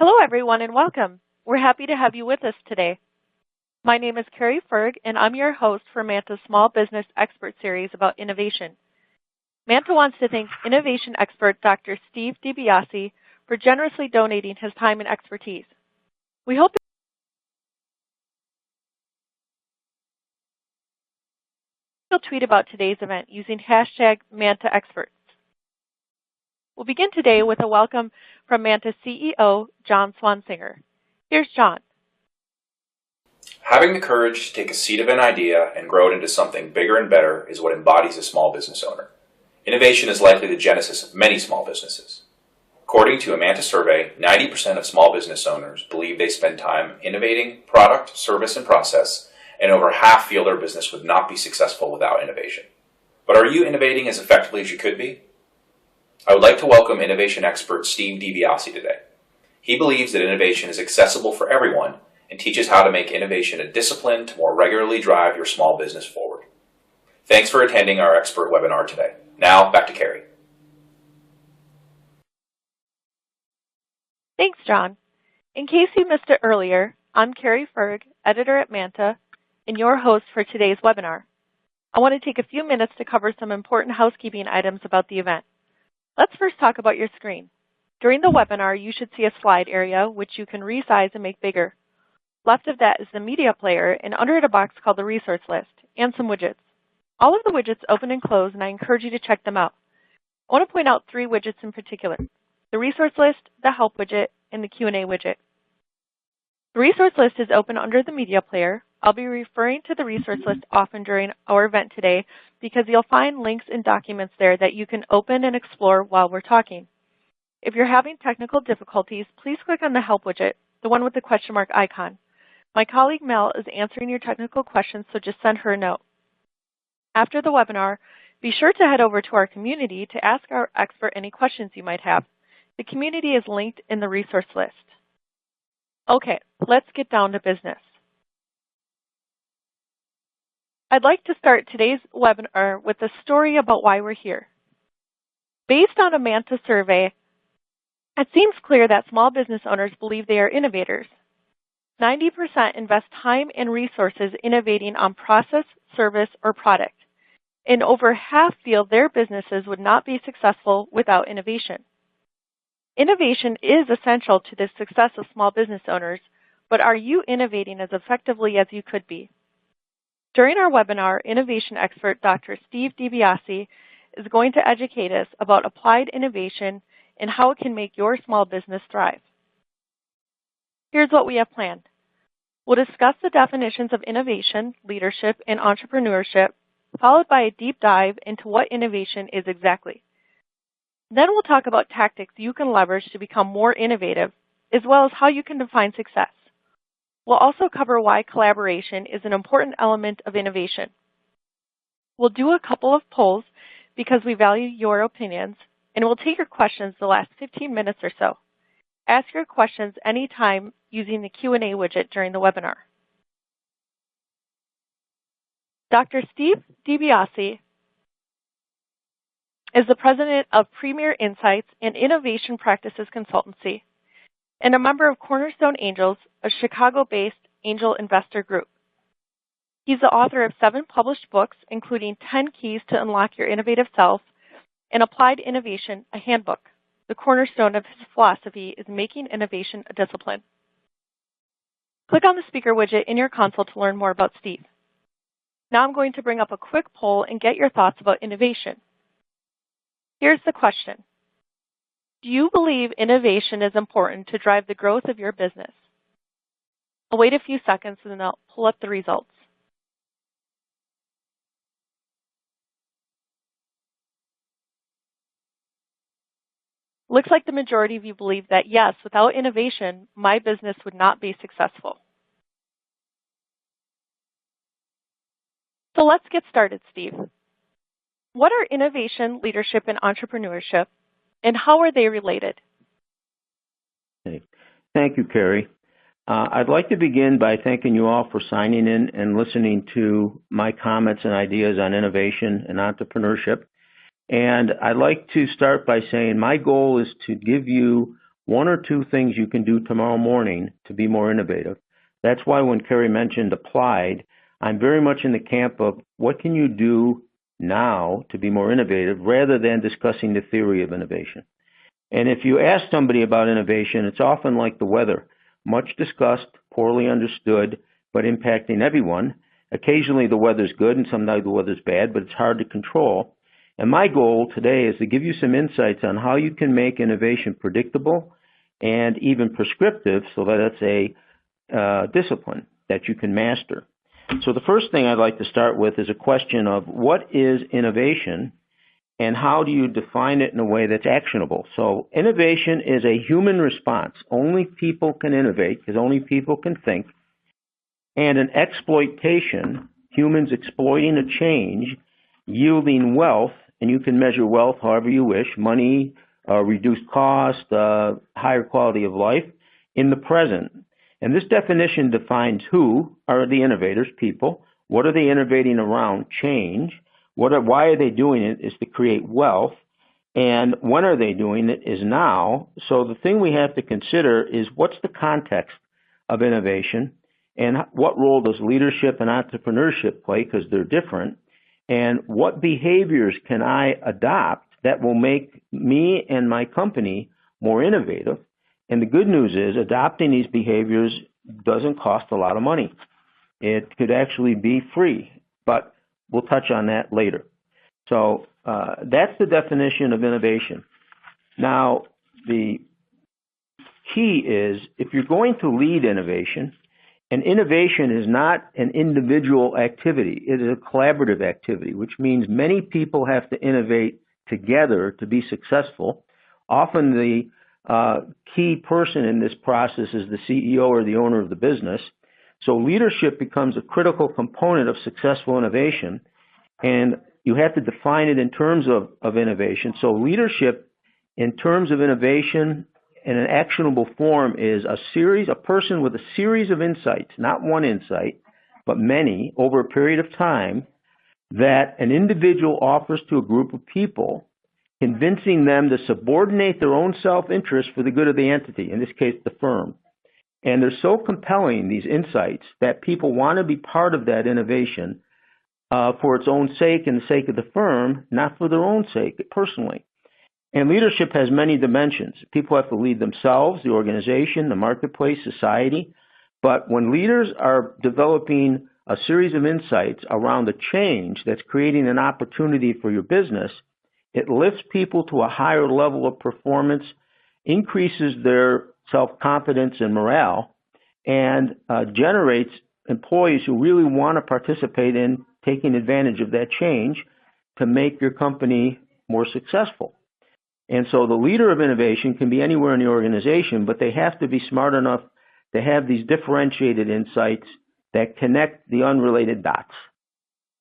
Hello, everyone, and welcome. We're happy to have you with us today. My name is Carrie Ferg, and I'm your host for Manta's Small Business Expert Series about innovation. Manta wants to thank innovation expert Dr. Steve Di Biase for generously donating his time and expertise. We hope you'll tweet about today's event using hashtag MantaExperts. We'll begin today with a welcome from Manta's CEO, John Swansinger. Here's John. Having the courage to take a seed of an idea and grow it into something bigger and better is what embodies a small business owner. Innovation is likely the genesis of many small businesses. According to a Manta survey, 90% of small business owners believe they spend time innovating product, service, and process, and over half feel their business would not be successful without innovation. But are you innovating as effectively as you could be? I would like to welcome innovation expert Steve Di Biase today. He believes that innovation is accessible for everyone and teaches how to make innovation a discipline to more regularly drive your small business forward. Thanks for attending our expert webinar today. Now, back to Carrie. Thanks, John. In case you missed it earlier, I'm Carrie Ferg, editor at Manta, and your host for today's webinar. I want to take a few minutes to cover some important housekeeping items about the event. Let's first talk about your screen. During the webinar, you should see a slide area, which you can resize and make bigger. Left of that is the media player, and under it a box called the resource list, and some widgets. All of the widgets open and close, and I encourage you to check them out. I want to point out three widgets in particular: the resource list, the help widget, and the Q&A widget. The resource list is open under the media player. I'll be referring to the resource list often during our event today because you'll find links and documents there that you can open and explore while we're talking. If you're having technical difficulties, please click on the help widget, the one with the question mark icon. My colleague Mel is answering your technical questions, so just send her a note. After the webinar, be sure to head over to our community to ask our expert any questions you might have. The community is linked in the resource list. Okay, let's get down to business. I'd like to start today's webinar with a story about why we're here. Based on a Manta survey, it seems clear that small business owners believe they are innovators. 90% invest time and resources innovating on process, service, or product, and over half feel their businesses would not be successful without innovation. Innovation is essential to the success of small business owners, but are you innovating as effectively as you could be? During our webinar, innovation expert Dr. Steve Di Biase is going to educate us about applied innovation and how it can make your small business thrive. Here's what we have planned. We'll discuss the definitions of innovation, leadership, and entrepreneurship, followed by a deep dive into what innovation is exactly. Then we'll talk about tactics you can leverage to become more innovative, as well as how you can define success. We'll also cover why collaboration is an important element of innovation. We'll do a couple of polls because we value your opinions, and we'll take your questions the last 15 minutes or so. Ask your questions anytime using the Q&A widget during the webinar. Dr. Steve Di Biase is the president of Premier Insights and Innovation Practices Consultancy and a member of Cornerstone Angels, a Chicago-based angel investor group. He's the author of 7 published books, including 10 Keys to Unlock Your Innovative Self and Applied Innovation, a handbook. The cornerstone of his philosophy is making innovation a discipline. Click on the speaker widget in your console to learn more about Steve. Now I'm going to bring up a quick poll and get your thoughts about innovation. Here's the question. Do you believe innovation is important to drive the growth of your business? I'll wait a few seconds and then I'll pull up the results. Looks like the majority of you believe that yes, without innovation, my business would not be successful. So let's get started, Steve. What are innovation, leadership, and entrepreneurship, and how are they related? Okay. Thank you, Carrie. I'd like to begin by thanking you all for signing in and listening to my comments and ideas on innovation and entrepreneurship. And I'd like to start by saying my goal is to give you one or two things you can do tomorrow morning to be more innovative. That's why when Carrie mentioned applied, I'm very much in the camp of what can you do now to be more innovative rather than discussing the theory of innovation. And if you ask somebody about innovation, it's often like the weather, much discussed, poorly understood, but impacting everyone. Occasionally the weather's good and sometimes the weather's bad, but it's hard to control. And my goal today is to give you some insights on how you can make innovation predictable and even prescriptive so that it's a discipline that you can master. So the first thing I'd like to start with is a question of what is innovation and how do you define it in a way that's actionable? So innovation is a human response. Only people can innovate because only people can think. And an exploitation, humans exploiting a change, yielding wealth, and you can measure wealth however you wish, money, reduced cost, higher quality of life, in the present. And this definition defines who are the innovators, people, what are they innovating around, change, why are they doing it is to create wealth, and when are they doing it is now. So the thing we have to consider is what's the context of innovation, and what role does leadership and entrepreneurship play, because they're different, and what behaviors can I adopt that will make me and my company more innovative. And the good news is adopting these behaviors doesn't cost a lot of money. It could actually be free, but we'll touch on that later. So that's the definition of innovation. Now, the key is if you're going to lead innovation, and innovation is not an individual activity, it is a collaborative activity, which means many people have to innovate together to be successful. Often the key person in this process is the CEO or the owner of the business. So leadership becomes a critical component of successful innovation, and you have to define it in terms of innovation. So leadership in terms of innovation in an actionable form is a person with a series of insights, not one insight, but many over a period of time that an individual offers to a group of people, convincing them to subordinate their own self-interest for the good of the entity, in this case, the firm. And they're so compelling, these insights, that people want to be part of that innovation for its own sake and the sake of the firm, not for their own sake personally. And leadership has many dimensions. People have to lead themselves, the organization, the marketplace, society. But when leaders are developing a series of insights around a change that's creating an opportunity for your business, it lifts people to a higher level of performance, increases their self-confidence and morale, and generates employees who really want to participate in taking advantage of that change to make your company more successful. And so the leader of innovation can be anywhere in the organization, but they have to be smart enough to have these differentiated insights that connect the unrelated dots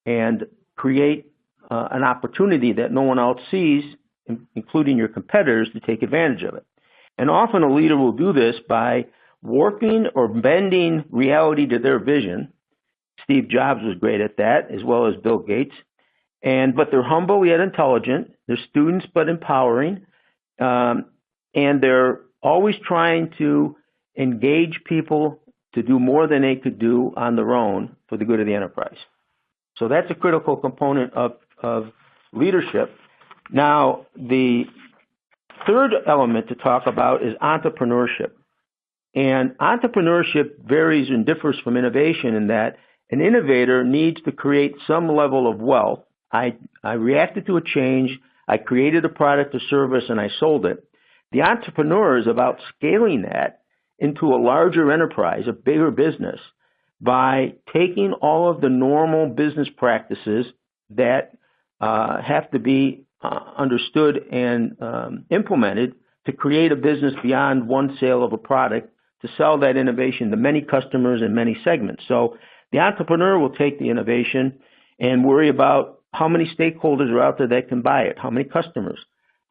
and create an opportunity that no one else sees, including your competitors, to take advantage of it. And often a leader will do this by warping or bending reality to their vision. Steve Jobs was great at that, as well as Bill Gates. But they're humble yet intelligent. They're students but empowering. And they're always trying to engage people to do more than they could do on their own for the good of the enterprise. So that's a critical component of leadership. Now, the third element to talk about is entrepreneurship. And entrepreneurship varies and differs from innovation in that an innovator needs to create some level of wealth. I reacted to a change, I created a product or service, and I sold it. The entrepreneur is about scaling that into a larger enterprise, a bigger business, by taking all of the normal business practices that have to be understood and implemented to create a business beyond one sale of a product, to sell that innovation to many customers in many segments. So the entrepreneur will take the innovation and worry about how many stakeholders are out there that can buy it, how many customers,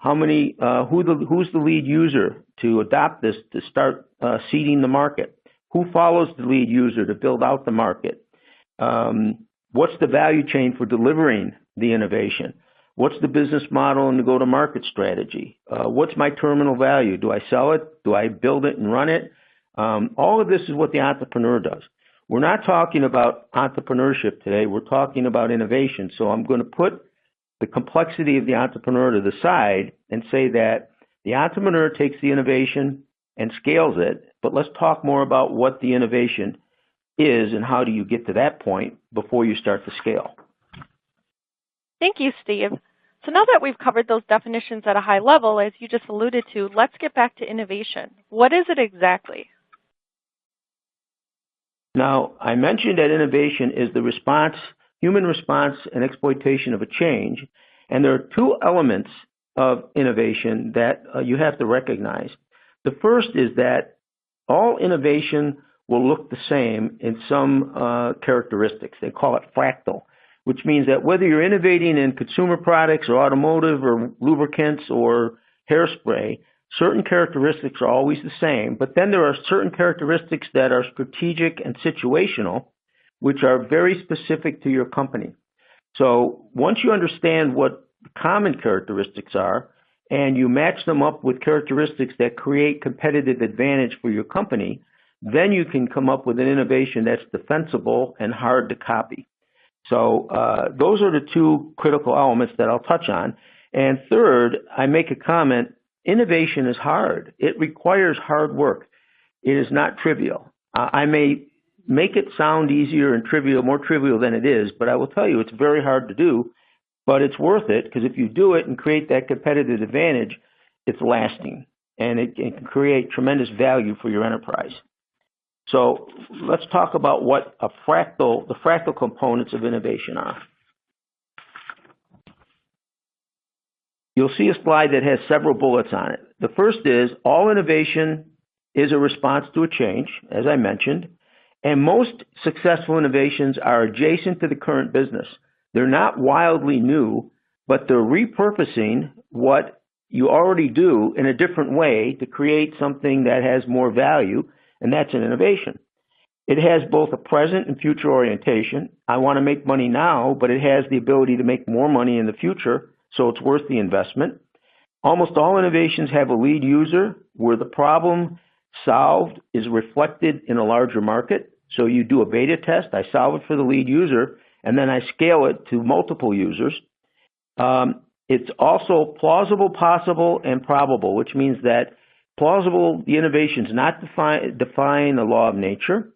who's the lead user to adopt this, to start seeding the market, who follows the lead user to build out the market, what's the value chain for delivering the innovation, What's the business model and the go-to-market strategy? What's my terminal value? Do I sell it? Do I build it and run it? All of this is what the entrepreneur does. We're not talking about entrepreneurship today. We're talking about innovation. So I'm going to put the complexity of the entrepreneur to the side and say that the entrepreneur takes the innovation and scales it, but let's talk more about what the innovation is and how do you get to that point before you start to scale. Thank you, Steve. So now that we've covered those definitions at a high level, as you just alluded to, let's get back to innovation. What is it exactly? Now, I mentioned that innovation is the response, human response and exploitation of a change, and there are two elements of innovation that you have to recognize. The first is that all innovation will look the same in some characteristics. They call it fractal, which means that whether you're innovating in consumer products or automotive or lubricants or hairspray, certain characteristics are always the same, but then there are certain characteristics that are strategic and situational, which are very specific to your company. So once you understand what common characteristics are, and you match them up with characteristics that create competitive advantage for your company, then you can come up with an innovation that's defensible and hard to copy. So those are the two critical elements that I'll touch on. And third, I make a comment, innovation is hard. It requires hard work. It is not trivial. I may make it sound easier and trivial, more trivial than it is, but I will tell you it's very hard to do, but it's worth it because if you do it and create that competitive advantage, it's lasting and it can create tremendous value for your enterprise. So let's talk about what the fractal components of innovation are. You'll see a slide that has several bullets on it. The first is all innovation is a response to a change, as I mentioned, and most successful innovations are adjacent to the current business. They're not wildly new, but they're repurposing what you already do in a different way to create something that has more value, and that's an innovation. It has both a present and future orientation. I want to make money now, but it has the ability to make more money in the future, so it's worth the investment. Almost all innovations have a lead user where the problem solved is reflected in a larger market. So you do a beta test, I solve it for the lead user, and then I scale it to multiple users. It's also plausible, possible, and probable, which means that plausible, the innovation is not defying the law of nature,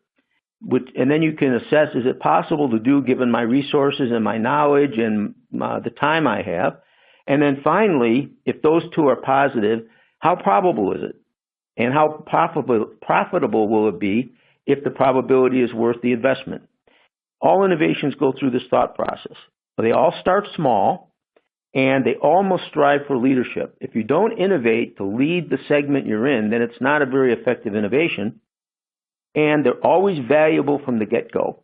and then you can assess, is it possible to do given my resources and my knowledge and the time I have? And then finally, if those two are positive, how probable is it? And how profitable will it be if the probability is worth the investment? All innovations go through this thought process. They all start small, and they all must strive for leadership. If you don't innovate to lead the segment you're in, then it's not a very effective innovation, and they're always valuable from the get-go.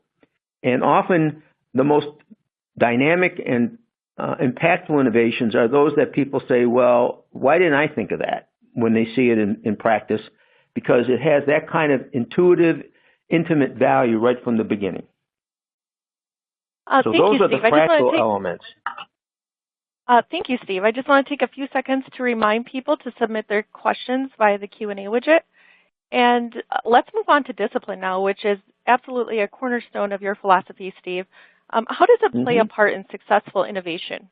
And often the most dynamic and impactful innovations are those that people say, well, why didn't I think of that when they see it in practice? Because it has that kind of intuitive, intimate value right from the beginning. So those are the fractal elements. Thank you, Steve. I just want to take a few seconds to remind people to submit their questions via the Q&A widget. And let's move on to discipline now, which is absolutely a cornerstone of your philosophy, Steve. How does it play a part in successful innovation?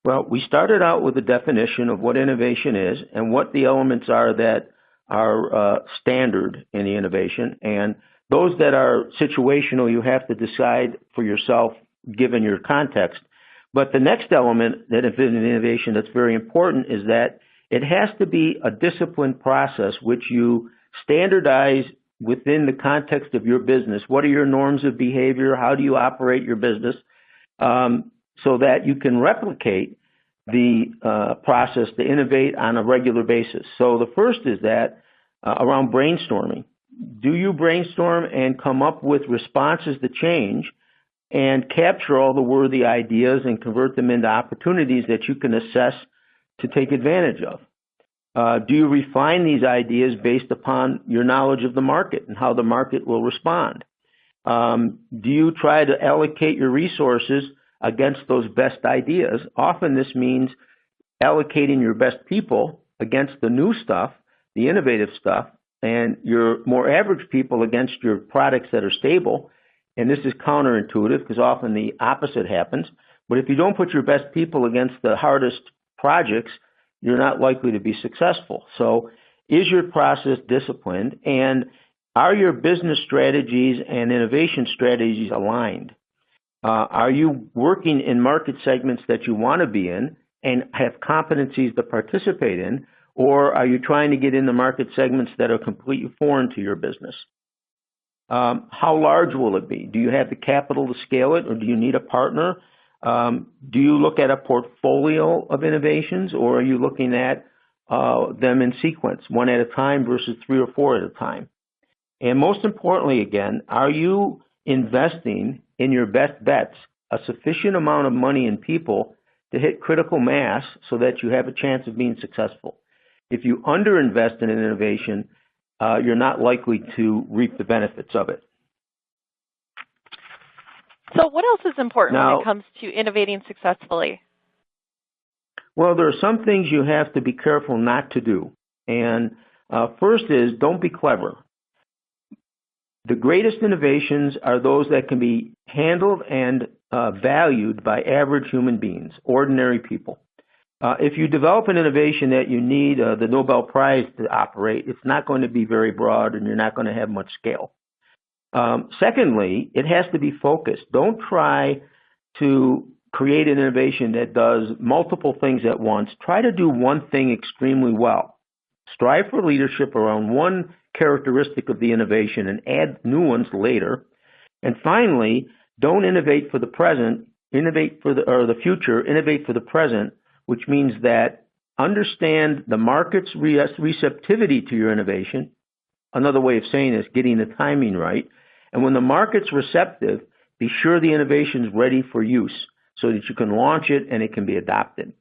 Well, we started out with a definition of what innovation is and what the elements are that are standard in the innovation. And those that are situational, you have to decide for yourself given your context. But the next element that in innovation that's very important is that it has to be a disciplined process which you standardize within the context of your business. What are your norms of behavior? How do you operate your business? So that you can replicate the process to innovate on a regular basis. So the first is that around brainstorming. Do you brainstorm and come up with responses to change and capture all the worthy ideas and convert them into opportunities that you can assess to take advantage of? Do you refine these ideas based upon your knowledge of the market and how the market will respond? Do you try to allocate your resources against those best ideas. Often this means allocating your best people against the new stuff, the innovative stuff, and your more average people against your products that are stable. And this is counterintuitive because often the opposite happens. But if you don't put your best people against the hardest projects, you're not likely to be successful. So is your process disciplined, and are your business strategies and innovation strategies aligned? Are you working in market segments that you want to be in and have competencies to participate in, or are you trying to get in the market segments that are completely foreign to your business? How large will it be? Do you have the capital to scale it, or do you need a partner? Do you look at a portfolio of innovations, or are you looking at them in sequence, one at a time versus 3 or 4 at a time? And most importantly, again, are you investing in your best bets a sufficient amount of money and people to hit critical mass so that you have a chance of being successful? If you underinvest in an innovation, you're not likely to reap the benefits of it. So what else is important Now, when it comes to innovating successfully? Well, there are some things you have to be careful not to do. And first is, don't be clever. The greatest innovations are those that can be handled and valued by average human beings, ordinary people. If you develop an innovation that you need the Nobel Prize to operate, it's not going to be very broad and you're not going to have much scale. Secondly, it has to be focused. Don't try to create an innovation that does multiple things at once. Try to do one thing extremely well. Strive for leadership around one characteristic of the innovation and add new ones later. And finally, don't innovate for the present, innovate for the future, innovate for the present, which means that understand the market's receptivity to your innovation. Another way of saying is getting the timing right. And when the market's receptive, be sure the innovation is ready for use so that you can launch it and it can be adopted.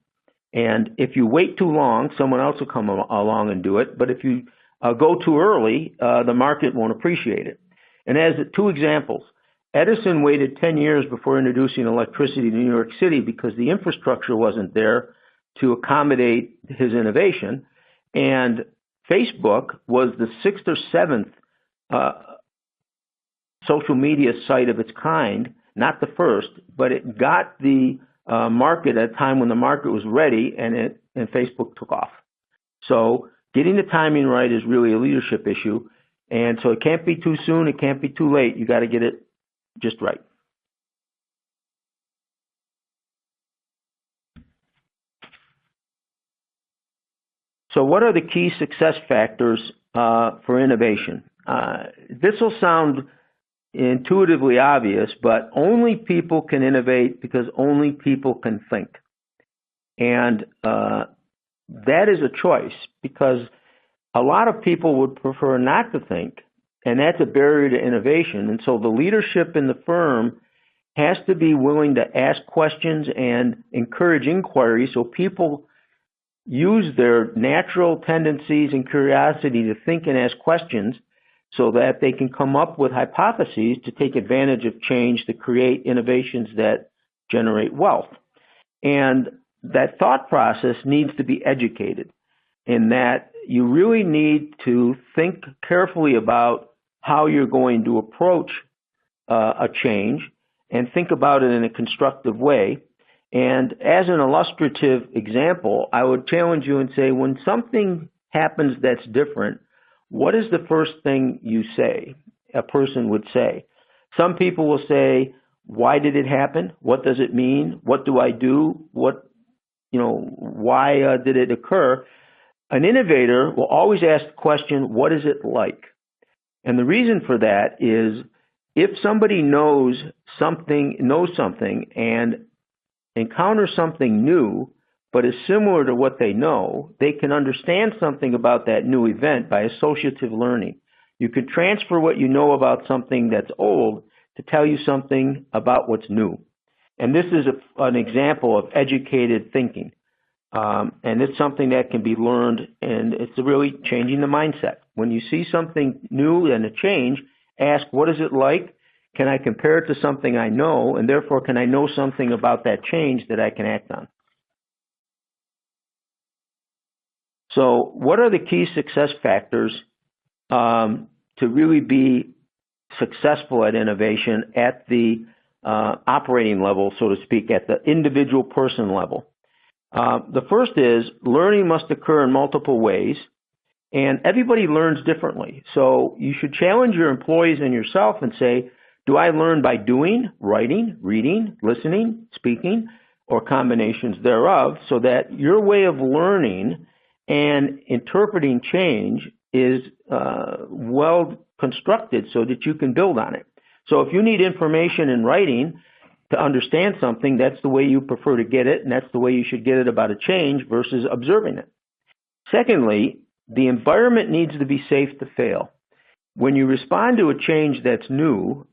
And if you wait too long, someone else will come along and do it. But if you go too early, the market won't appreciate it. And as 2 examples, Edison waited 10 years before introducing electricity to New York City because the infrastructure wasn't there to accommodate his innovation. And Facebook was the 6th or 7th social media site of its kind, not the first, but it got the market at a time when the market was ready, and Facebook took off. So getting the timing right is really a leadership issue. And so it can't be too soon, it can't be too late. You got to get it just right. So what are the key success factors for innovation? This will sound intuitively obvious, but only people can innovate because only people can think. And that is a choice because a lot of people would prefer not to think, and that's a barrier to innovation. And so the leadership in the firm has to be willing to ask questions and encourage inquiry so people use their natural tendencies and curiosity to think and ask questions so that they can come up with hypotheses to take advantage of change to create innovations that generate wealth. And that thought process needs to be educated in that you really need to think carefully about how you're going to approach a change and think about it in a constructive way. And as an illustrative example, I would challenge you and say, when something happens that's different, what is the first thing you say, a person would say? Some people will say, why did it happen? What does it mean? What do I do? Why did it occur? An innovator will always ask the question, what is it like? And the reason for that is if somebody knows something and encounters something new, but is similar to what they know, they can understand something about that new event by associative learning. You can transfer what you know about something that's old to tell you something about what's new. And this is an example of educated thinking. And it's something that can be learned, and it's really changing the mindset. When you see something new and a change, ask, what is it like? can I compare it to something I know, and therefore can I know something about that change that I can act on? So what are the key success factors to really be successful at innovation at the operating level, so to speak, at the individual person level? The first is learning must occur in multiple ways, and everybody learns differently. So you should challenge your employees and yourself and say, do I learn by doing, writing, reading, listening, speaking, or combinations thereof, so that your way of learning and interpreting change is well constructed so that you can build on it. So if you need information in writing to understand something, that's the way you prefer to get it, and that's the way you should get it about a change versus observing it. Secondly, the environment needs to be safe to fail. When you respond to a change that's new,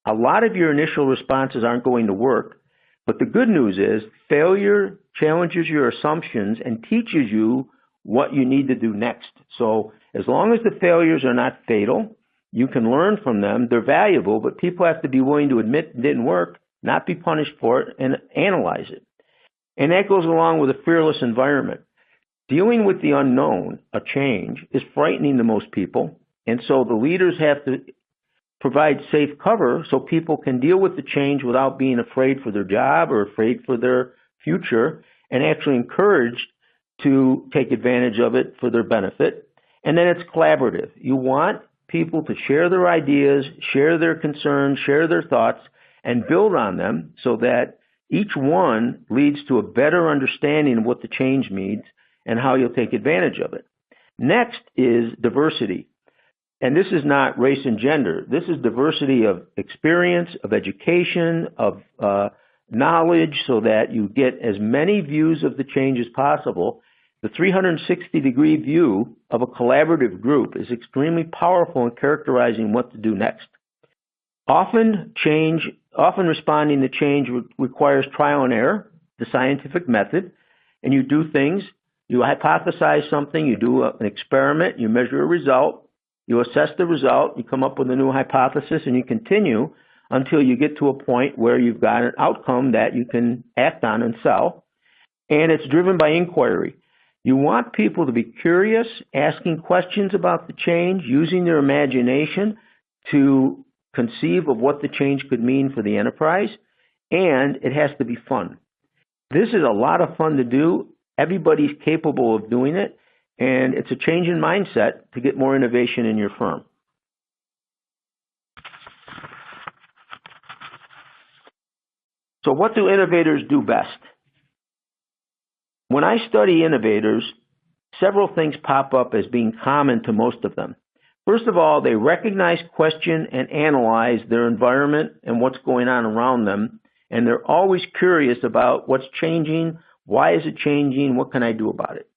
a lot of your initial responses aren't going to work, but the good news is failure challenges your assumptions and teaches you what you need to do next. So as long as the failures are not fatal, you can learn from them. They're valuable, but people have to be willing to admit it didn't work, not be punished for it, and analyze it. And that goes along with a fearless environment. Dealing with the unknown, a change, is frightening to most people, and so the leaders have to provide safe cover so people can deal with the change without being afraid for their job or afraid for their future, and actually encouraged to take advantage of it for their benefit. And then it's collaborative. You want people to share their ideas, share their concerns, share their thoughts, and build on them so that each one leads to a better understanding of what the change means and how you'll take advantage of it. Next is diversity. And this is not race and gender. This is diversity of experience, of education, of knowledge, so that you get as many views of the change as possible. The 360-degree view of a collaborative group is extremely powerful in characterizing what to do next. Often responding to change requires trial and error, the scientific method, and you do things. You hypothesize something, you do an experiment, you measure a result, you assess the result, you come up with a new hypothesis, and you continue until you get to a point where you've got an outcome that you can act on and sell. And it's driven by inquiry. You want people to be curious, asking questions about the change, using their imagination to conceive of what the change could mean for the enterprise, and it has to be fun. This is a lot of fun to do. Everybody's capable of doing it, and it's a change in mindset to get more innovation in your firm. So what do innovators do best? When I study innovators, several things pop up as being common to most of them. First of all, they recognize, question, and analyze their environment and what's going on around them, and they're always curious about what's changing, why is it changing, what can I do about it?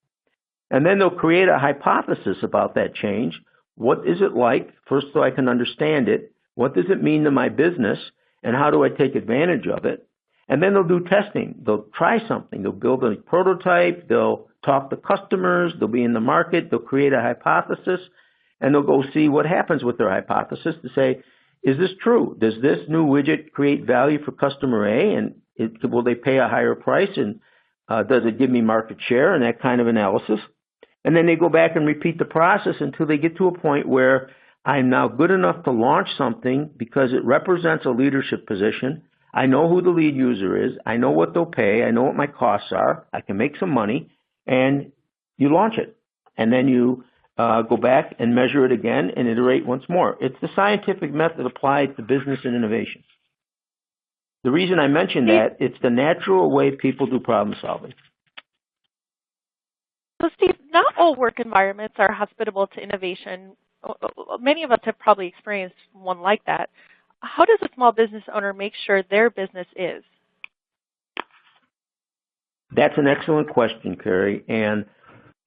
And then they'll create a hypothesis about that change. What is it like, first so I can understand it? What does it mean to my business, and how do I take advantage of it? And then they'll do testing. They'll try something. They'll build a prototype. They'll talk to customers. They'll be in the market. They'll create a hypothesis, and they'll go see what happens with their hypothesis to say, is this true? Does this new widget create value for customer A, and will they pay a higher price, and does it give me market share, and that kind of analysis? And then they go back and repeat the process until they get to a point where I'm now good enough to launch something because it represents a leadership position. I know who the lead user is. I know what they'll pay. I know what my costs are. I can make some money, and you launch it. And then you go back and measure it again and iterate once more. It's the scientific method applied to business and innovation. The reason I mention that, it's the natural way people do problem solving. So Steve, not all work environments are hospitable to innovation. Many of us have probably experienced one like that. How does a small business owner make sure their business is? That's an excellent question, Carrie. And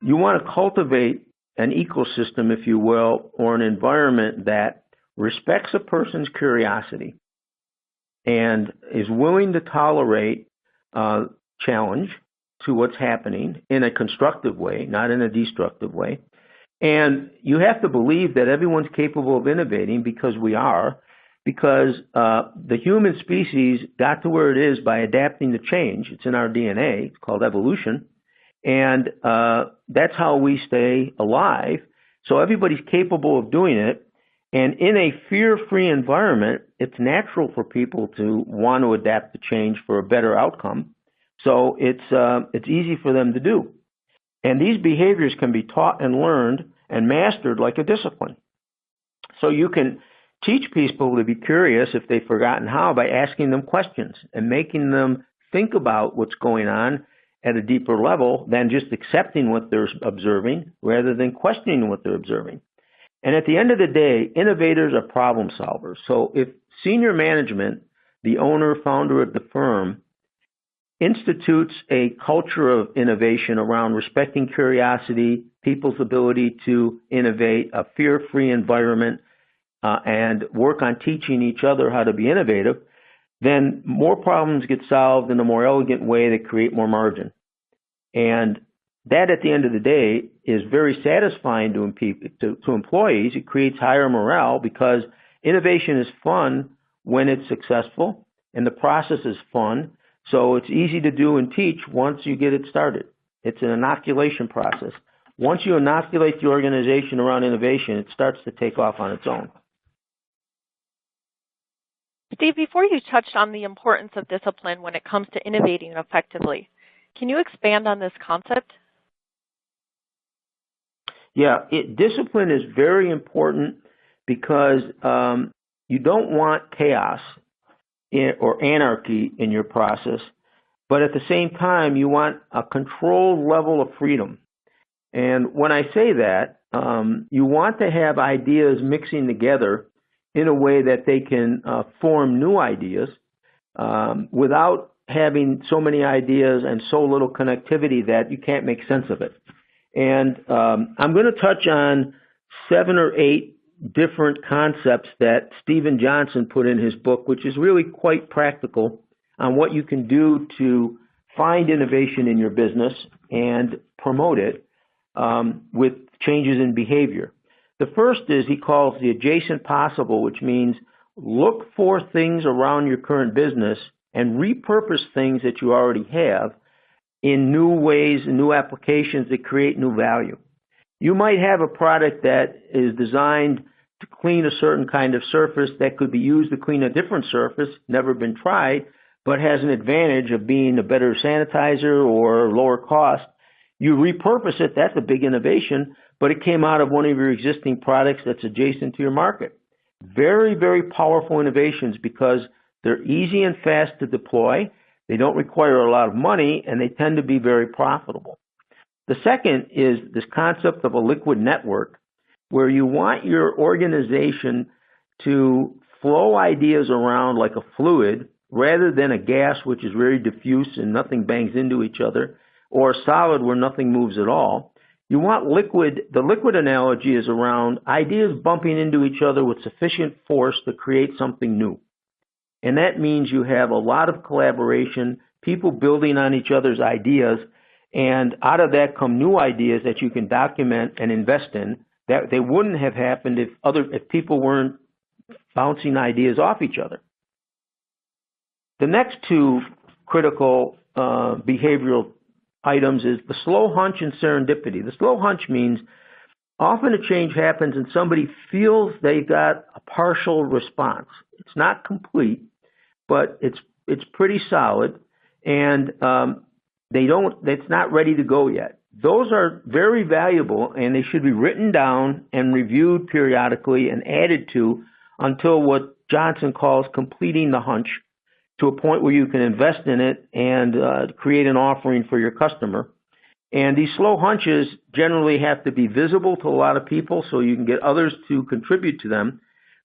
you want to cultivate an ecosystem, if you will, or an environment that respects a person's curiosity and is willing to tolerate challenge to what's happening in a constructive way, not in a destructive way. And you have to believe that everyone's capable of innovating, because we are. because the human species got to where it is by adapting to change. It's in our DNA. It's called evolution. And that's how we stay alive. So everybody's capable of doing it. And in a fear-free environment, it's natural for people to want to adapt to change for a better outcome. So it's easy for them to do. And these behaviors can be taught and learned and mastered like a discipline. So you can teach people to be curious if they've forgotten how by asking them questions and making them think about what's going on at a deeper level than just accepting what they're observing rather than questioning what they're observing. And at the end of the day, innovators are problem solvers. So if senior management, the owner, founder of the firm, institutes a culture of innovation around respecting curiosity, people's ability to innovate, a fear-free environment, and work on teaching each other how to be innovative, then more problems get solved in a more elegant way that create more margin. And that, at the end of the day, is very satisfying to employees. It creates higher morale because innovation is fun when it's successful, and the process is fun. So it's easy to do and teach once you get it started. It's an inoculation process. Once you inoculate the organization around innovation, it starts to take off on its own. Steve, before you touched on the importance of discipline when it comes to innovating effectively, can you expand on this concept? Yeah, discipline is very important because you don't want chaos or anarchy in your process, but at the same time, you want a controlled level of freedom. And when I say that, you want to have ideas mixing together in a way that they can form new ideas without having so many ideas and so little connectivity that you can't make sense of it. And I'm going to touch on 7 or 8 different concepts that Steven Johnson put in his book, which is really quite practical on what you can do to find innovation in your business and promote it with changes in behavior. The first is he calls the adjacent possible, which means look for things around your current business and repurpose things that you already have in new ways and new applications that create new value. You might have a product that is designed to clean a certain kind of surface that could be used to clean a different surface, never been tried, but has an advantage of being a better sanitizer or lower cost. You repurpose it, that's a big innovation, but it came out of one of your existing products that's adjacent to your market. Very, very powerful innovations because they're easy and fast to deploy, they don't require a lot of money, and they tend to be very profitable. The second is this concept of a liquid network, where you want your organization to flow ideas around like a fluid rather than a gas, which is very diffuse and nothing bangs into each other, or a solid where nothing moves at all. You want liquid. The liquid analogy is around ideas bumping into each other with sufficient force to create something new. And that means you have a lot of collaboration, people building on each other's ideas, and out of that come new ideas that you can document and invest in that they wouldn't have happened if people weren't bouncing ideas off each other. The next 2 critical behavioral items is the slow hunch and serendipity. The slow hunch means often a change happens and somebody feels they got a partial response. It's not complete, but it's pretty solid, and it's not ready to go yet. Those are very valuable, and they should be written down and reviewed periodically and added to until what Johnson calls completing the hunch, to a point where you can invest in it and create an offering for your customer. And these slow hunches generally have to be visible to a lot of people so you can get others to contribute to them.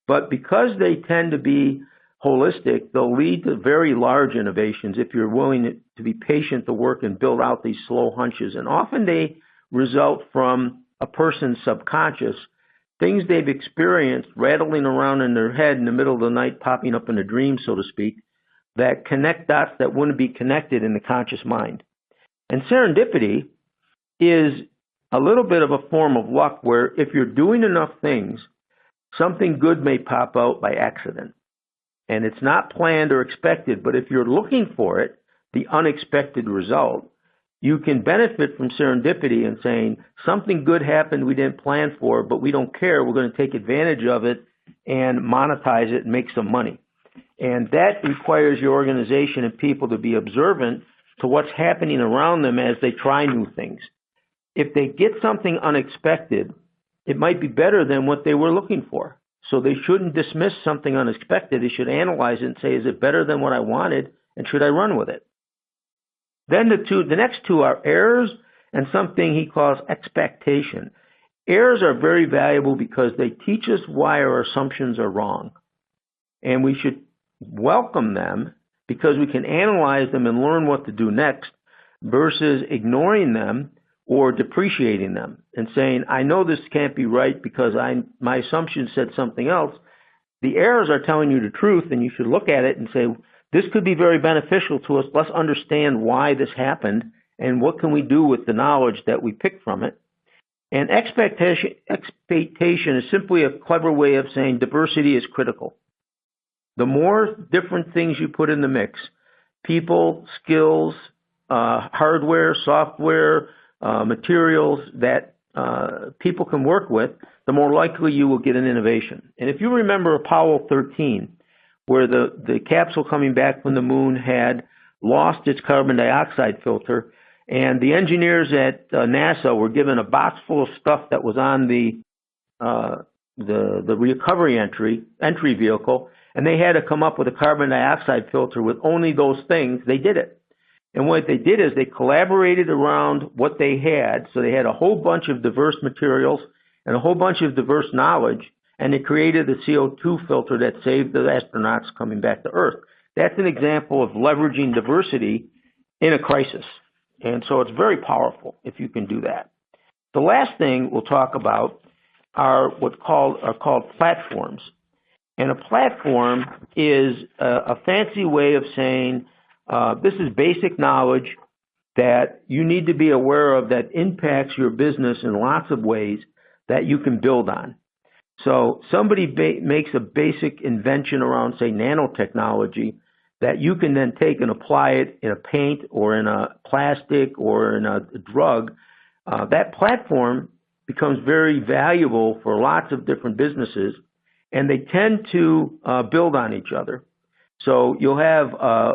But because they tend to be holistic, they'll lead to very large innovations if you're willing to be patient to work and build out these slow hunches. And often they result from a person's subconscious, things they've experienced rattling around in their head in the middle of the night, popping up in a dream, so to speak, that connect dots that wouldn't be connected in the conscious mind. And serendipity is a little bit of a form of luck where if you're doing enough things, something good may pop out by accident. and it's not planned or expected, but if you're looking for it, the unexpected result, you can benefit from serendipity and saying something good happened we didn't plan for, but we don't care. We're going to take advantage of it and monetize it and make some money. And that requires your organization and people to be observant to what's happening around them as they try new things. If they get something unexpected, it might be better than what they were looking for. So they shouldn't dismiss something unexpected. They should analyze it and say, is it better than what I wanted, and should I run with it? Then the next two are errors and something he calls expectation. Errors are very valuable because they teach us why our assumptions are wrong. And we should welcome them because we can analyze them and learn what to do next versus ignoring them or depreciating them and saying, I know this can't be right because my assumption said something else. The errors are telling you the truth, and you should look at it and say, this could be very beneficial to us. Let's understand why this happened and what can we do with the knowledge that we picked from it. And expectation is simply a clever way of saying diversity is critical. The more different things you put in the mix, people, skills, hardware, software, materials that people can work with, the more likely you will get an innovation. And if you remember Apollo 13, where the capsule coming back from the moon had lost its carbon dioxide filter, and the engineers at NASA were given a box full of stuff that was on the recovery entry vehicle, and they had to come up with a carbon dioxide filter with only those things. They did it. And what they did is they collaborated around what they had. So they had a whole bunch of diverse materials and a whole bunch of diverse knowledge, and they created a CO2 filter that saved the astronauts coming back to Earth. That's an example of leveraging diversity in a crisis. And so it's very powerful if you can do that. The last thing we'll talk about are called platforms. And a platform is a fancy way of saying this is basic knowledge that you need to be aware of that impacts your business in lots of ways that you can build on. So somebody makes a basic invention around, say, nanotechnology that you can then take and apply it in a paint or in a plastic or in a drug. That platform becomes very valuable for lots of different businesses, and they tend to build on each other. So you'll have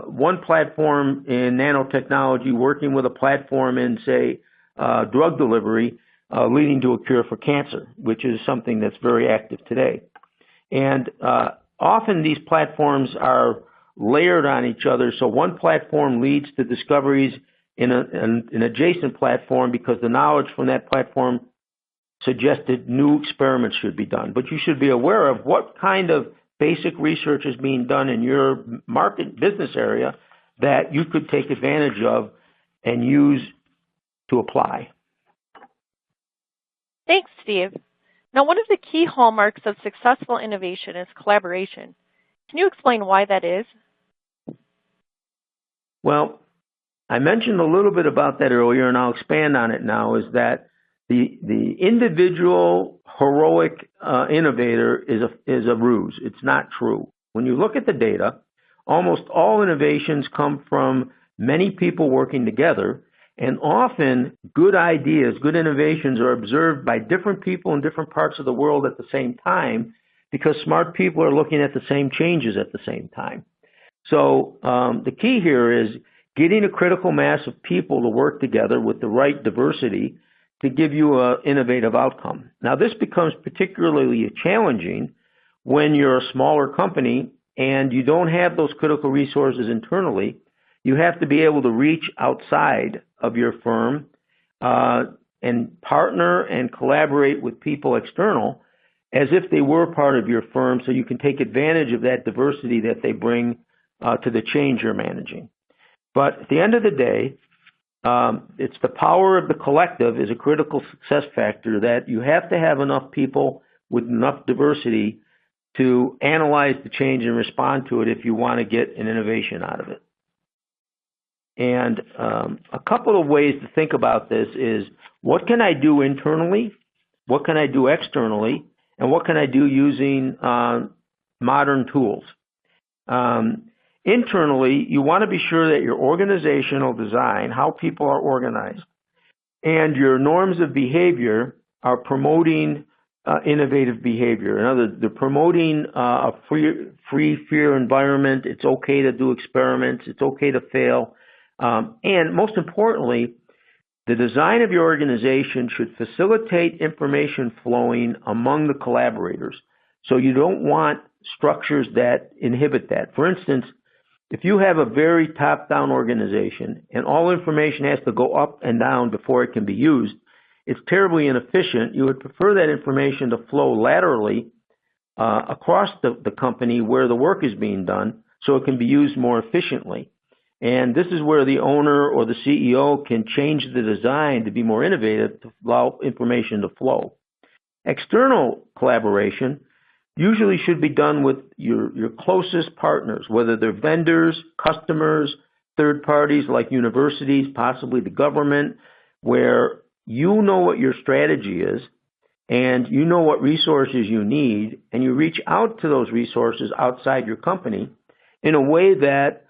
one platform in nanotechnology working with a platform in, say, drug delivery, leading to a cure for cancer, which is something that's very active today. And often these platforms are layered on each other, so one platform leads to discoveries in an adjacent platform because the knowledge from that platform suggested new experiments should be done. But you should be aware of what kind of basic research is being done in your market business area that you could take advantage of and use to apply. Thanks, Steve. Now, one of the key hallmarks of successful innovation is collaboration. Can you explain why that is? Well, I mentioned a little bit about that earlier, and I'll expand on it now, is that the individual heroic innovator is a ruse. It's not true. When you look at the data, almost all innovations come from many people working together, and often good ideas, good innovations are observed by different people in different parts of the world at the same time because smart people are looking at the same changes at the same time. So the key here is getting a critical mass of people to work together with the right diversity to give you an innovative outcome. Now, this becomes particularly challenging when you're a smaller company and you don't have those critical resources internally. You have to be able to reach outside of your firm and partner and collaborate with people external as if they were part of your firm so you can take advantage of that diversity that they bring to the change you're managing. But at the end of the day, it's the power of the collective is a critical success factor that you have to have enough people with enough diversity to analyze the change and respond to it if you want to get an innovation out of it. And a couple of ways to think about this is what can I do internally, what can I do externally, and what can I do using modern tools. Internally, you want to be sure that your organizational design, how people are organized, and your norms of behavior are promoting innovative behavior. In other words, they're promoting a free fear environment. It's okay to do experiments. It's okay to fail. And most importantly, the design of your organization should facilitate information flowing among the collaborators. So you don't want structures that inhibit that. For instance, if you have a very top-down organization and all information has to go up and down before it can be used, it's terribly inefficient. You would prefer that information to flow laterally across the company where the work is being done so it can be used more efficiently. And this is where the owner or the CEO can change the design to be more innovative to allow information to flow. External collaboration usually should be done with your closest partners, whether they're vendors, customers, third parties like universities, possibly the government, where you know what your strategy is and you know what resources you need, and you reach out to those resources outside your company in a way that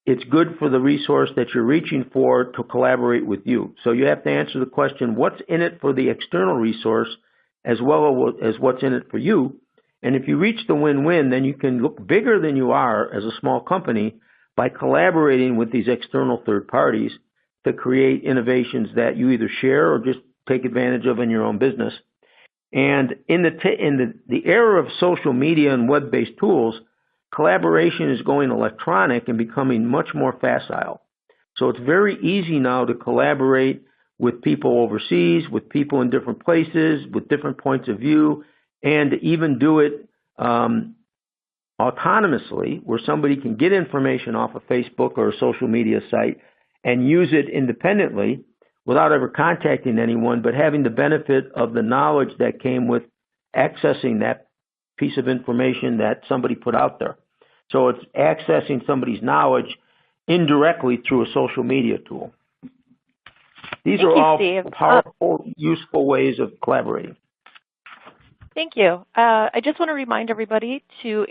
it's good for the resource that you're reaching for to collaborate with you. So you have to answer the question, what's in it for the external resource as well as what's in it for you? And if you reach the win-win, then you can look bigger than you are as a small company by collaborating with these external third parties to create innovations that you either share or just take advantage of in your own business. And in the era of social media and web-based tools, collaboration is going electronic and becoming much more facile. So it's very easy now to collaborate with people overseas, with people in different places, with different points of view, and to even do it autonomously, where somebody can get information off a Facebook or a social media site and use it independently without ever contacting anyone, but having the benefit of the knowledge that came with accessing that piece of information that somebody put out there. So it's accessing somebody's knowledge indirectly through a social media tool. These are all powerful, useful ways of collaborating. Thank you. I just want to remind everybody to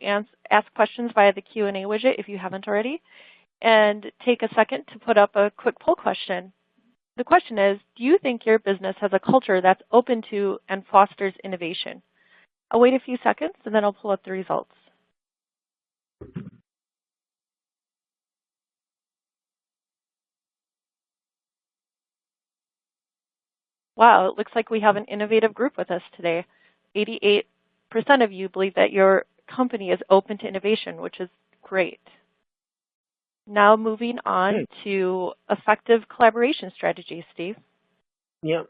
ask questions via the Q&A widget if you haven't already, and take a second to put up a quick poll question. The question is, do you think your business has a culture that's open to and fosters innovation? I'll wait a few seconds and then I'll pull up the results. Wow, it looks like we have an innovative group with us today. 88% of you believe that your company is open to innovation, which is great. Now moving on to effective collaboration strategies, Steve. Yeah.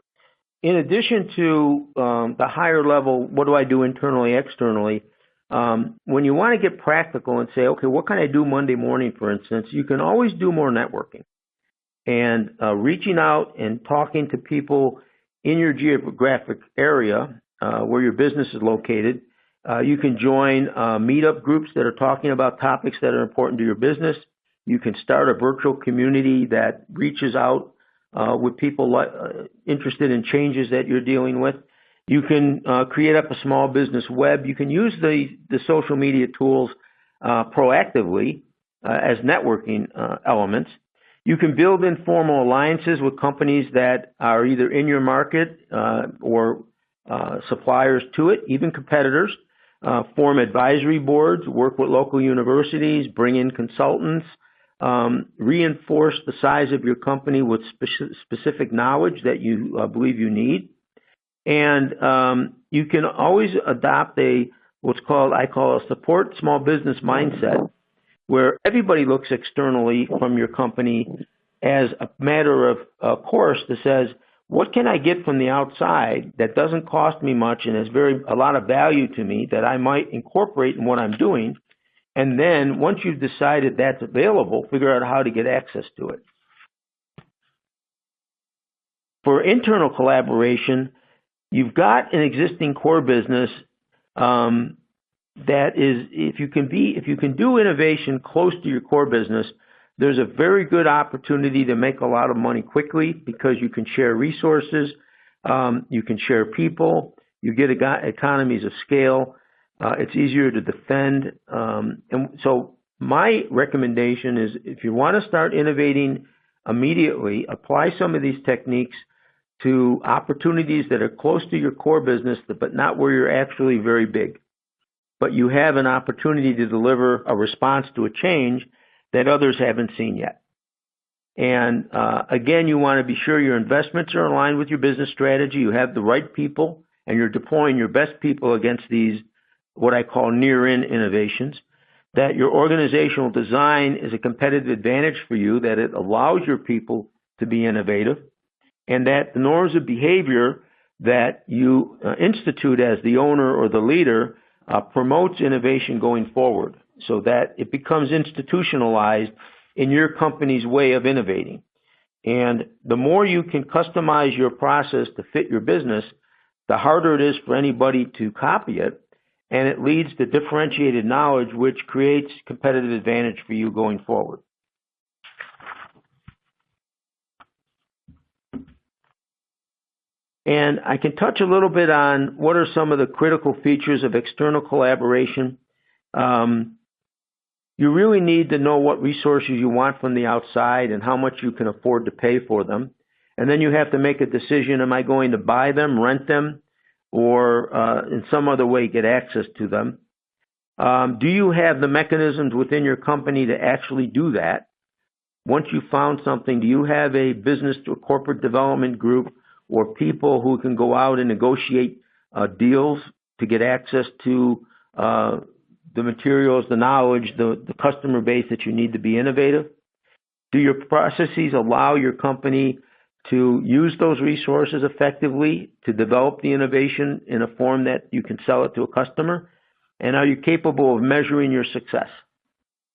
In addition to the higher level, what do I do internally, externally, when you want to get practical and say, okay, what can I do Monday morning, for instance, you can always do more networking. And reaching out and talking to people in your geographic area where your business is located. You can join meetup groups that are talking about topics that are important to your business. You can start a virtual community that reaches out with people interested in changes that you're dealing with. You can create up a small business web. You can use the social media tools proactively as networking elements. You can build informal alliances with companies that are either in your market or suppliers to it, even competitors. Form advisory boards, work with local universities, bring in consultants, reinforce the size of your company with specific knowledge that you believe you need. And you can always adopt I call a support small business mindset, where everybody looks externally from your company as a matter of course that says, what can I get from the outside that doesn't cost me much and has a lot of value to me that I might incorporate in what I'm doing? And then once you've decided that's available, figure out how to get access to it. For internal collaboration, you've got an existing core business that is, if you can do innovation close to your core business, there's a very good opportunity to make a lot of money quickly because you can share resources, you can share people, you get economies of scale, it's easier to defend. And so My recommendation is if you want to start innovating immediately, apply some of these techniques to opportunities that are close to your core business, but not where you're actually very big. But you have an opportunity to deliver a response to a change that others haven't seen yet. And again, you want to be sure your investments are aligned with your business strategy. You have the right people, and you're deploying your best people against these, what I call near-in innovations. That your organizational design is a competitive advantage for you, that it allows your people to be innovative, and that the norms of behavior that you institute as the owner or the leader promotes innovation going forward, so that it becomes institutionalized in your company's way of innovating. And the more you can customize your process to fit your business, the harder it is for anybody to copy it, and it leads to differentiated knowledge, which creates competitive advantage for you going forward. And I can touch a little bit on what are some of the critical features of external collaboration. You really need to know what resources you want from the outside and how much you can afford to pay for them. And then you have to make a decision, am I going to buy them, rent them, or in some other way get access to them? Do you have the mechanisms within your company to actually do that? Once you found something, do you have a business or corporate development group or people who can go out and negotiate deals to get access to the materials, the knowledge, the customer base that you need to be innovative? Do your processes allow your company to use those resources effectively to develop the innovation in a form that you can sell it to a customer? And are you capable of measuring your success?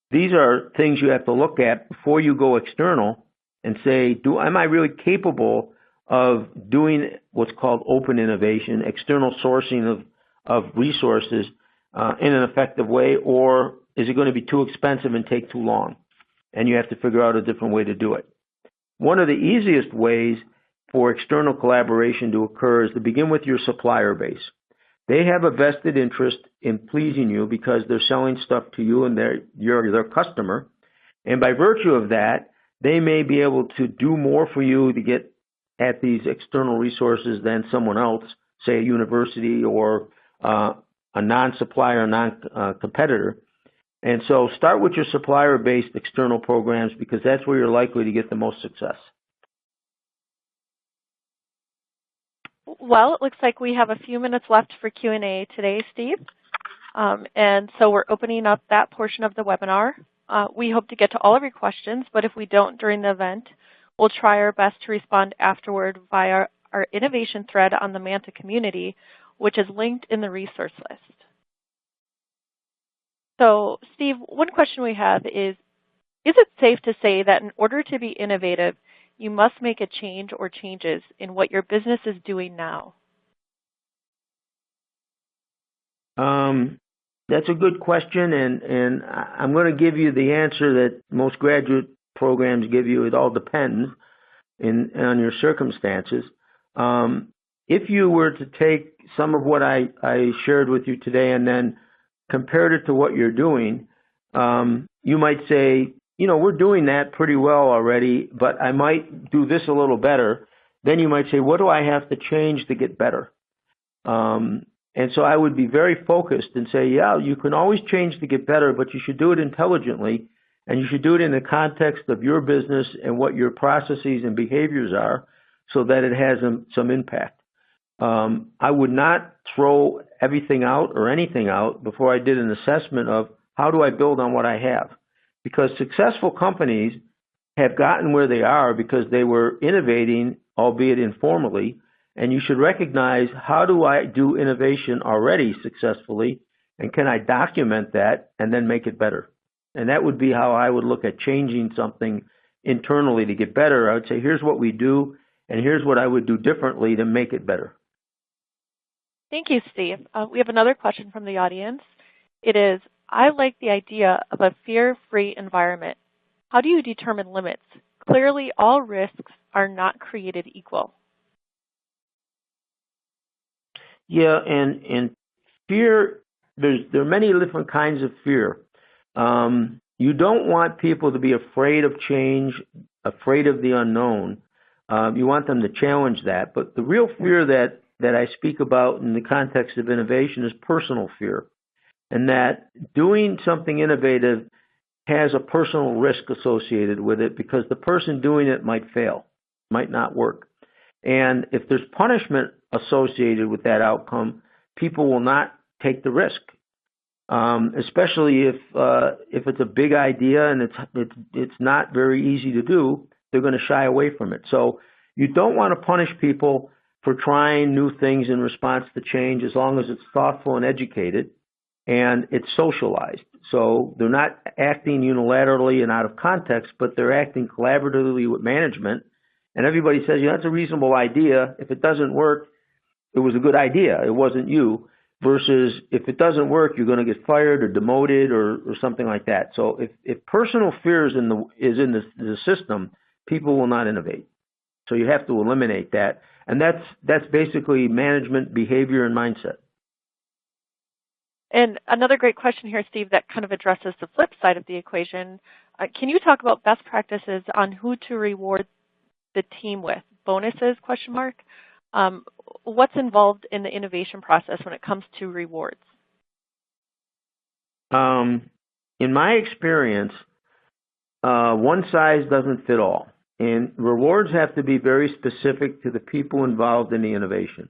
These are things you have to look at before you go external and say, am I really capable of doing what's called open innovation, external sourcing of resources in an effective way, or is it going to be too expensive and take too long? And you have to figure out a different way to do it. One of the easiest ways for external collaboration to occur is to begin with your supplier base. They have a vested interest in pleasing you because they're selling stuff to you and you're their customer. And by virtue of that, they may be able to do more for you to get at these external resources than someone else, say a university or a non-supplier, non-competitor. And so start with your supplier-based external programs because that's where you're likely to get the most success. Well, it looks like we have a few minutes left for Q&A today, Steve. And so we're opening up that portion of the webinar. We hope to get to all of your questions, but if we don't during the event, we'll try our best to respond afterward via our innovation thread on the Manta community, which is linked in the resource list. So, Steve, one question we have is it safe to say that in order to be innovative, you must make a change or changes in what your business is doing now? That's a good question, and I'm going to give you the answer that most graduate programs give you. It all depends on your circumstances. If you were to take some of what I shared with you today and then compared it to what you're doing, you might say, we're doing that pretty well already, but I might do this a little better. Then you might say, what do I have to change to get better? And so I would be very focused and say, yeah, you can always change to get better, but you should do it intelligently, and you should do it in the context of your business and what your processes and behaviors are so that it has some impact. I would not throw everything out or anything out before I did an assessment of how do I build on what I have. Because successful companies have gotten where they are because they were innovating, albeit informally, and you should recognize how do I do innovation already successfully, and can I document that and then make it better? And that would be how I would look at changing something internally to get better. I would say, here's what we do, and here's what I would do differently to make it better. Thank you, Steve. We have another question from the audience. It is, I like the idea of a fear-free environment. How do you determine limits? Clearly, all risks are not created equal. Yeah, and fear, there are many different kinds of fear. you don't want people to be afraid of change, afraid of the unknown. You want them to challenge that. But the real fear that I speak about in the context of innovation is personal fear. And that doing something innovative has a personal risk associated with it because the person doing it might fail, might not work. And if there's punishment associated with that outcome, people will not take the risk. Especially if it's a big idea and it's not very easy to do, they're going to shy away from it. So you don't want to punish people for trying new things in response to change as long as it's thoughtful and educated and it's socialized. So they're not acting unilaterally and out of context, but they're acting collaboratively with management. And everybody says, that's a reasonable idea. If it doesn't work, it was a good idea. It wasn't you. Versus if it doesn't work, you're going to get fired or demoted or something like that. So if personal fear is in the system, people will not innovate. So you have to eliminate that. And that's basically management behavior and mindset. And another great question here, Steve, that kind of addresses the flip side of the equation. Can you talk about best practices on who to reward the team with? Bonuses, question mark? What's involved in the innovation process when it comes to rewards? In my experience, one size doesn't fit all. And rewards have to be very specific to the people involved in the innovation.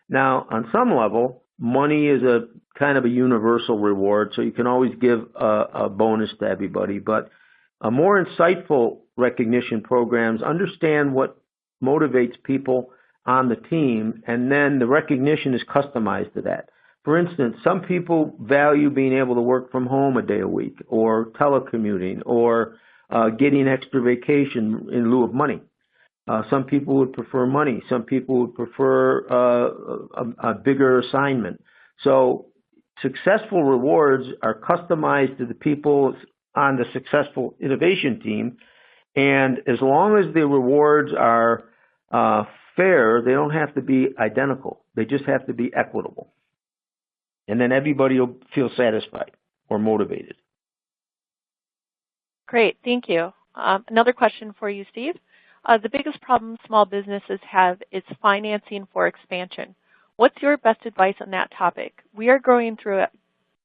Now, on some level, money is a kind of a universal reward, so you can always give a bonus to everybody. But more insightful recognition programs understand what motivates people on the team, and then the recognition is customized to that. For instance, some people value being able to work from home a day a week, or telecommuting, or getting extra vacation in lieu of money. Some people would prefer money. Some people would prefer a bigger assignment. So successful rewards are customized to the people on the successful innovation team, and as long as the rewards are fair, they don't have to be identical. They just have to be equitable. And then everybody will feel satisfied or motivated. Great, thank you. Another question for you, Steve. The biggest problem small businesses have is financing for expansion. What's your best advice on that topic? We are going through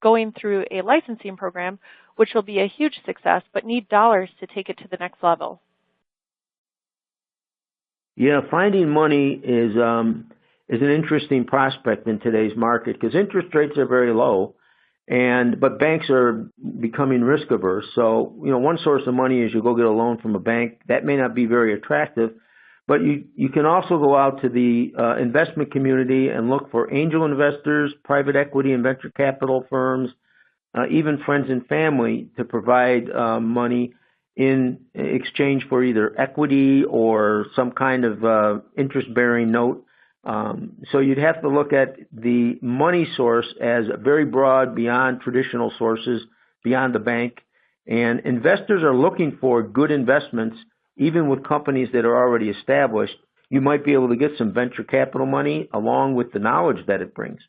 a licensing program, which will be a huge success, but need dollars to take it to the next level. Yeah, finding money is an interesting prospect in today's market because interest rates are very low, but banks are becoming risk averse. So, one source of money is you go get a loan from a bank. That may not be very attractive, but you can also go out to the investment community and look for angel investors, private equity and venture capital firms, even friends and family to provide money in exchange for either equity or some kind of interest-bearing note. So you'd have to look at the money source as very broad beyond traditional sources, beyond the bank. And investors are looking for good investments, even with companies that are already established. You might be able to get some venture capital money along with the knowledge that it brings.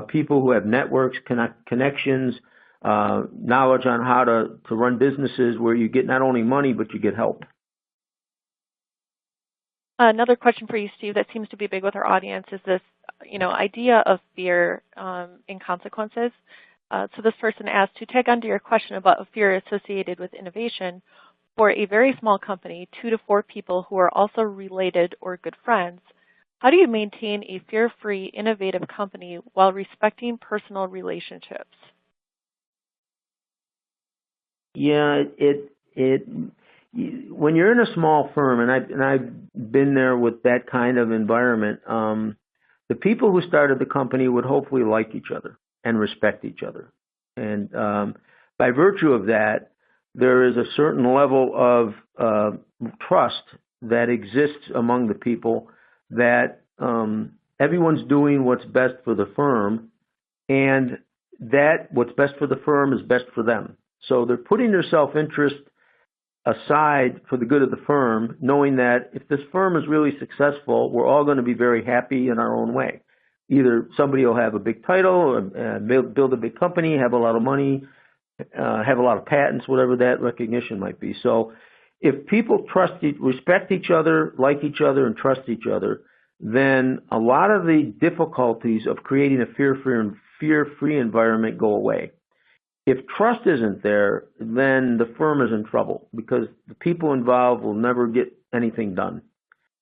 People who have networks, connections, knowledge on how to run businesses where you get not only money, but you get help. Another question for you, Steve, that seems to be big with our audience is this, idea of fear in consequences. So this person asked, to tag onto your question about fear associated with innovation, for a very small company, 2 to 4 people who are also related or good friends, how do you maintain a fear-free, innovative company while respecting personal relationships? Yeah, when you're in a small firm, and I've been there with that kind of environment, the people who started the company would hopefully like each other and respect each other. And by virtue of that, there is a certain level of trust that exists among the people that everyone's doing what's best for the firm, and that what's best for the firm is best for them. So they're putting their self-interest aside for the good of the firm, knowing that if this firm is really successful, we're all going to be very happy in our own way. Either somebody will have a big title, or build a big company, have a lot of money, have a lot of patents, whatever that recognition might be. So if people respect each other, like each other, and trust each other, then a lot of the difficulties of creating a fear-free environment go away. If trust isn't there, then the firm is in trouble because the people involved will never get anything done.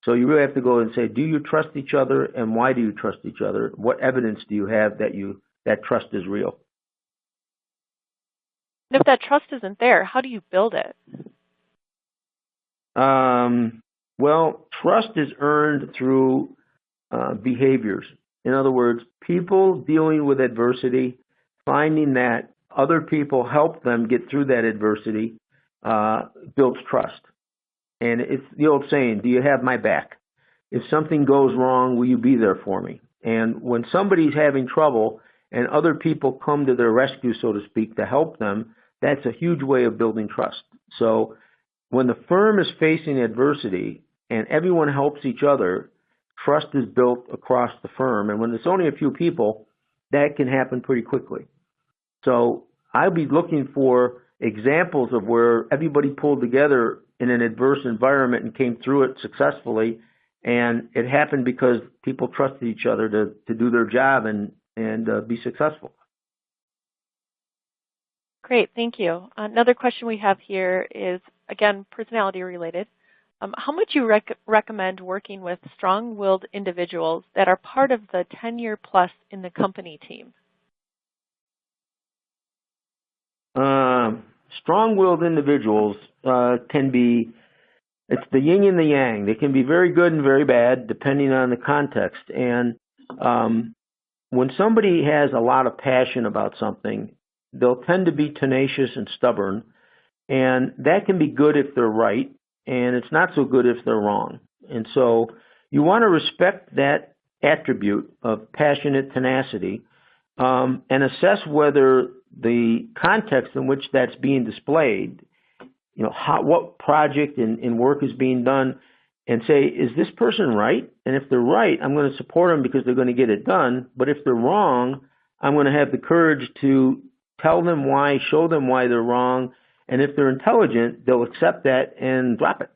So you really have to go and say, do you trust each other, and why do you trust each other? What evidence do you have that trust is real? And if that trust isn't there, how do you build it? Well, trust is earned through behaviors. In other words, people dealing with adversity, finding that other people help them get through that adversity, builds trust. And it's the old saying, do you have my back? If something goes wrong, will you be there for me? And when somebody's having trouble and other people come to their rescue, so to speak, to help them, that's a huge way of building trust. So when the firm is facing adversity and everyone helps each other, trust is built across the firm. And when it's only a few people, that can happen pretty quickly. So I'll be looking for examples of where everybody pulled together in an adverse environment and came through it successfully. And it happened because people trusted each other to do their job and be successful. Great, thank you. Another question we have here is, again, personality related. How would you recommend working with strong-willed individuals that are part of the 10-year plus in the company team? Strong-willed individuals can be, it's the yin and the yang. They can be very good and very bad depending on the context. And when somebody has a lot of passion about something, they'll tend to be tenacious and stubborn. And that can be good if they're right, and it's not so good if they're wrong. And so you want to respect that attribute of passionate tenacity and assess whether the context in which that's being displayed, what project and work is being done, and say, is this person right? And if they're right, I'm going to support them because they're going to get it done. But if they're wrong, I'm going to have the courage to tell them why, show them why they're wrong. And if they're intelligent, they'll accept that and drop it.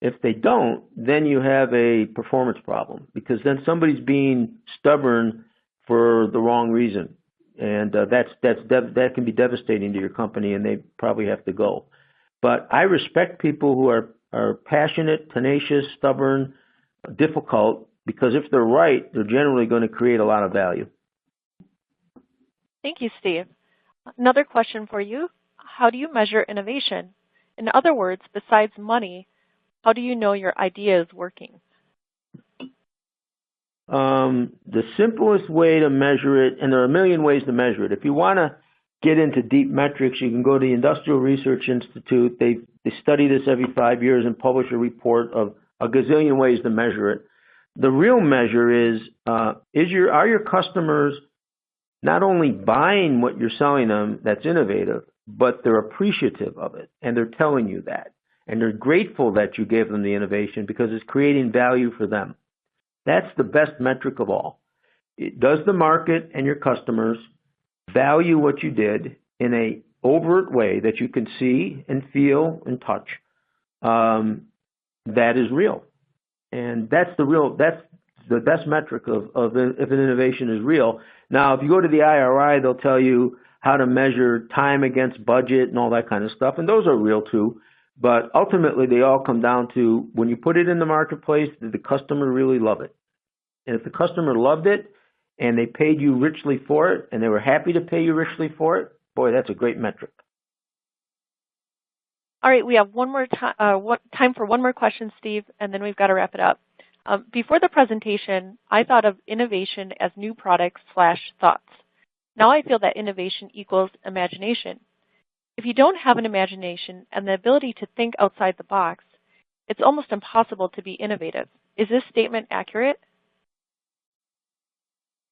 If they don't, then you have a performance problem because then somebody's being stubborn for the wrong reason. And that can be devastating to your company, and they probably have to go. But I respect people who are passionate, tenacious, stubborn, difficult, because if they're right, they're generally going to create a lot of value. Thank you, Steve. Another question for you. How do you measure innovation? In other words, besides money, how do you know your idea is working? The simplest way to measure it, and there are a million ways to measure it. If you want to get into deep metrics, you can go to the Industrial Research Institute. They study this every 5 years and publish a report of a gazillion ways to measure it. The real measure is are your customers not only buying what you're selling them that's innovative, but they're appreciative of it, and they're telling you that. And they're grateful that you gave them the innovation because it's creating value for them. That's the best metric of all. Does the market and your customers value what you did in an overt way that you can see and feel and touch? That is real. And that's the best metric of if an innovation is real. Now, if you go to the IRI, they'll tell you how to measure time against budget and all that kind of stuff, and those are real too. But ultimately, they all come down to when you put it in the marketplace, did the customer really love it? And if the customer loved it and they paid you richly for it and they were happy to pay you richly for it, boy, that's a great metric. All right, we have time for one more question, Steve, and then we've got to wrap it up. Before the presentation, I thought of innovation as new products / thoughts. Now I feel that innovation equals imagination. If you don't have an imagination and the ability to think outside the box, it's almost impossible to be innovative. Is this statement accurate?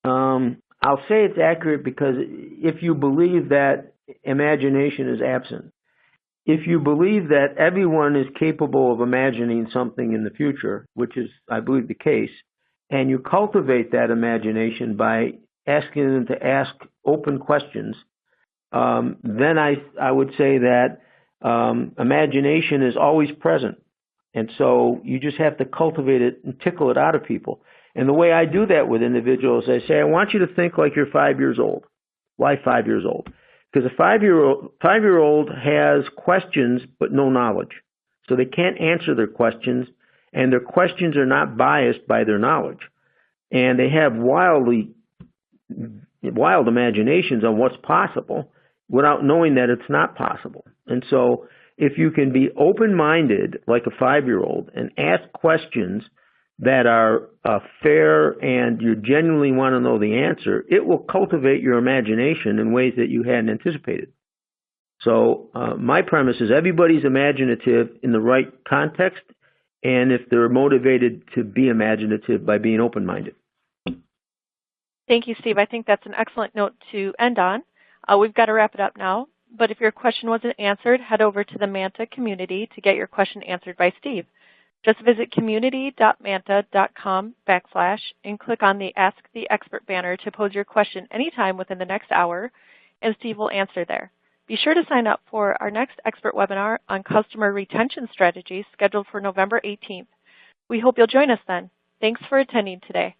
I'll say it's accurate because if you believe that imagination is absent, if you believe that everyone is capable of imagining something in the future, which is, I believe, the case, and you cultivate that imagination by asking them to ask open questions, then I would say that imagination is always present. And so you just have to cultivate it and tickle it out of people. And the way I do that with individuals, I say, I want you to think like you're 5 years old. Why 5 years old? Because a five-year-old has questions but no knowledge. So they can't answer their questions, and their questions are not biased by their knowledge. And they have wild imaginations on what's possible without knowing that it's not possible. And so if you can be open-minded like a 5-year-old and ask questions that are fair and you genuinely want to know the answer, it will cultivate your imagination in ways that you hadn't anticipated. So my premise is everybody's imaginative in the right context, and if they're motivated to be imaginative by being open-minded. Thank you, Steve. I think that's an excellent note to end on. We've got to wrap it up now, but if your question wasn't answered, head over to the Manta community to get your question answered by Steve. Just visit community.manta.com/ and click on the Ask the Expert banner to pose your question anytime within the next hour, and Steve will answer there. Be sure to sign up for our next expert webinar on customer retention strategies scheduled for November 18th. We hope you'll join us then. Thanks for attending today.